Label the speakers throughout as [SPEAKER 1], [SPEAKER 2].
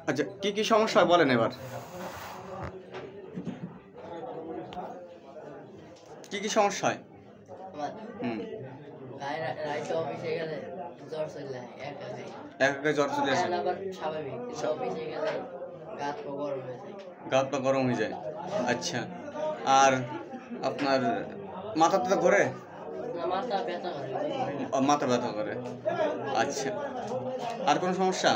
[SPEAKER 1] আচ্ছা, কি কি সমস্যা হয় বলেন এবার, কি কি সমস্যা হয়? হুম, একা জ্বর চলে আসে, গা পা গরম হয়ে যায়। আচ্ছা, আর আপনার মাথা তো ঘোরে, মাথা ব্যথা করে। আচ্ছা, আর কোনো সমস্যা?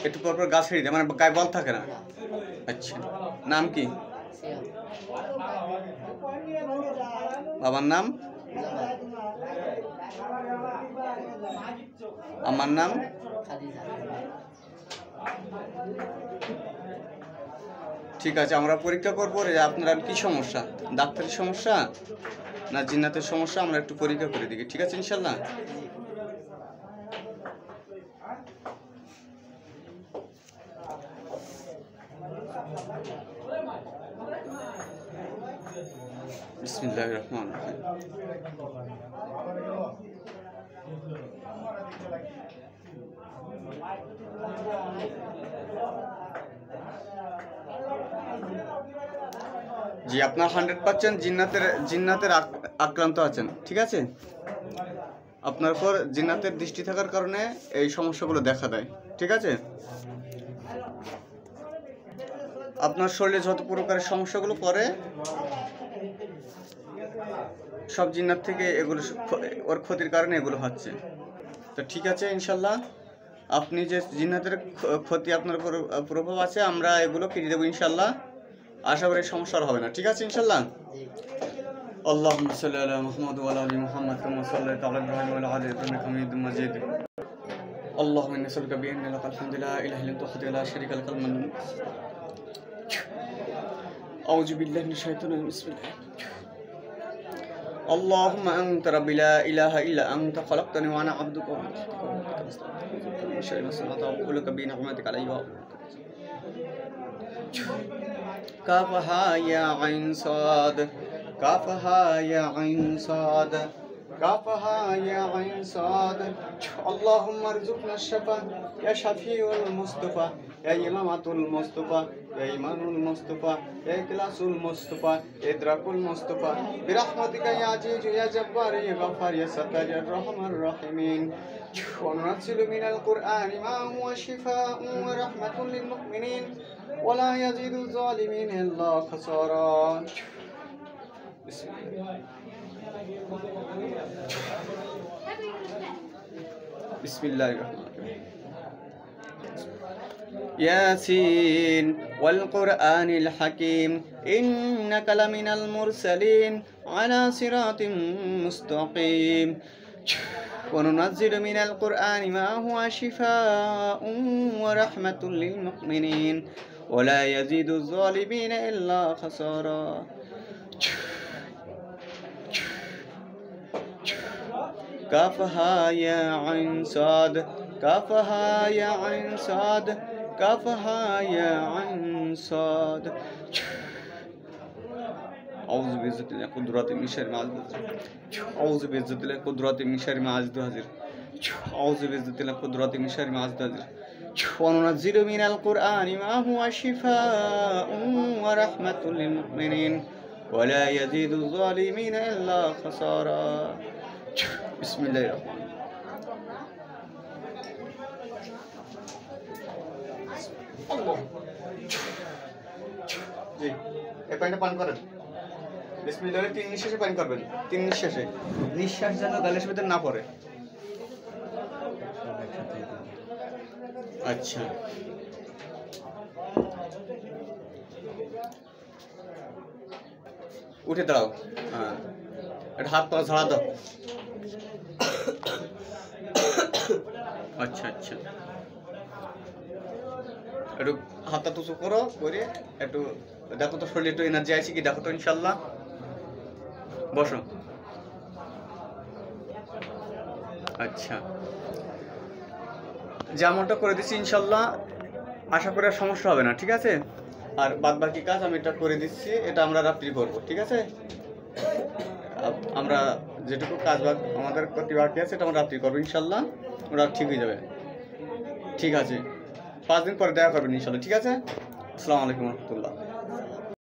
[SPEAKER 1] একটু পর পর গা ছেড়ে দেয়, মানে গায়ে বল থাকে না? আচ্ছা, নাম কি? বাবার নাম? আমার নাম। ঠিক আছে, আমরা পরীক্ষা করবো যে আপনার কি সমস্যা, ডাক্তারের সমস্যা না জিন্নাতের সমস্যা, আমরা একটু পরীক্ষা করে দিই, ঠিক আছে ইনশাল্লাহ। বিসমিল্লাহির রহমানির রহিম। জি, আপনার 100% জিন্নাতের আক্রান্ত আছেন, ঠিক আছে। আপনার উপর জিন্নাতের দৃষ্টি থাকার কারণে এই সমস্যাগুলো দেখা দেয়, ঠিক আছে। আপনার শরীরে যত প্রকারের সমস্যাগুলো করে সব জিন্নাত থেকে এগুলো, ওর ক্ষতির কারণে এগুলো হচ্ছে। তো ঠিক আছে ইনশাল্লাহ, আপনি যে জিন্নাতের ক্ষতি আপনার উপর প্রভাব আছে, আমরা এগুলো কেটে দেবো ইনশাল্লাহ। আশা করি সমস্যা হবে না, ঠিক আছে ইনশাল্লাহ। আল্লাহুম্মা সাল্লি আলা মুহাম্মাদ ওয়া আলা আলি মুহাম্মাদ কামা সাল্লাইতা আলা ইব্রাহিম ওয়া আলা আলি ইব্রাহিম হামিদুম মাজিদ। আল্লাহুম্মা ইন্নী আসআলুকা বিআন্না লাকাল হামদু লা ইলাহা ইল্লা আনতা ওয়াহদাকা লা শারীকা লাক আউযু বিল্লাহি মিনাশ শাইতানির রাজিম। বিসমিল্লাহ। اللهم أنت ربي لا إله إلا أنت خلقتني وأنا عبدك من شر ما صنعت وأقول لك بنعمتك علي كافها يا عين صاد كافها يا عين صاد كافها يا عين صاد. اللهم ارزقنا الشفاء يا شفيع المصطفى يا إمامة المصطفى يا إمام المصطفى يا إخلاص المصطفى يا إدراك المصطفى برحمتك يا عزيز يا جبار يا غفار يا ستار يا أرحم الراحمين. وننزل من القرآن ما هو شفاء ورحمة للمؤمنين ولا يزيد الظالمين إلا خسارا. بسم الله. بسم الله الرحمن الرحيم. ياسين والقرآن الحكيم إنك لمن المرسلين على صراط مستقيم. وننزل من القرآن ما هو شفاء ورحمة للمؤمنين ولا يزيد الظالمين إلا خسارا. كافها يا عين صاد كافها يا عين صاد كافها يا عين صاد. أعوذ بعزة الله قدرات من شر ما أجد أعوذ بعزة الله قدرات من شر ما أجد حاضر أعوذ بعزة الله قدرات من شر ما أجد حاضر. وننزل من القرآن ما هو شفاء ورحمة للمؤمنين ولا يزيد الظالمين إلا خسارا. بسم الله الرحمن الرحيم. জি, এই পানিটা পান করেন। বিসমিল্লাহ 3 নিঃশ্বাসে পান করবেন, 3 নিঃশ্বাসে। নিঃশ্বাস যেন গালের ভিতর না পড়ে। আচ্ছা, উঠে দাঁড়াও। হ্যাঁ, এটা হাত পা ঝাড়া দাও। আচ্ছা আচ্ছা, একটু হাতটা তুচু করো, করে একটু দেখো তো শরীরে একটু এনার্জি আছে কি, দেখো তো ইনশাল্লাহ। বসো। আচ্ছা, যেমনটা করে দিচ্ছি ইনশাল্লাহ, আশা করি আর সমস্যা হবে না, ঠিক আছে। আর বাদ বাকি কাজ আমি এটা করে দিচ্ছি, এটা আমরা রাত্রি করবো, ঠিক আছে। আমরা যেটুকু কাজ আমাদের বাকি আছে এটা আমরা রাত্রি করবো ইনশাল্লাহ, ওরা ঠিক হয়ে যাবে। ঠিক আছে, 5 দিন পরে দেখা করবেন ইনশাল্লাহ। ঠিক আছে, আসসালামু আলাইকুম রহমতুল্লাহ।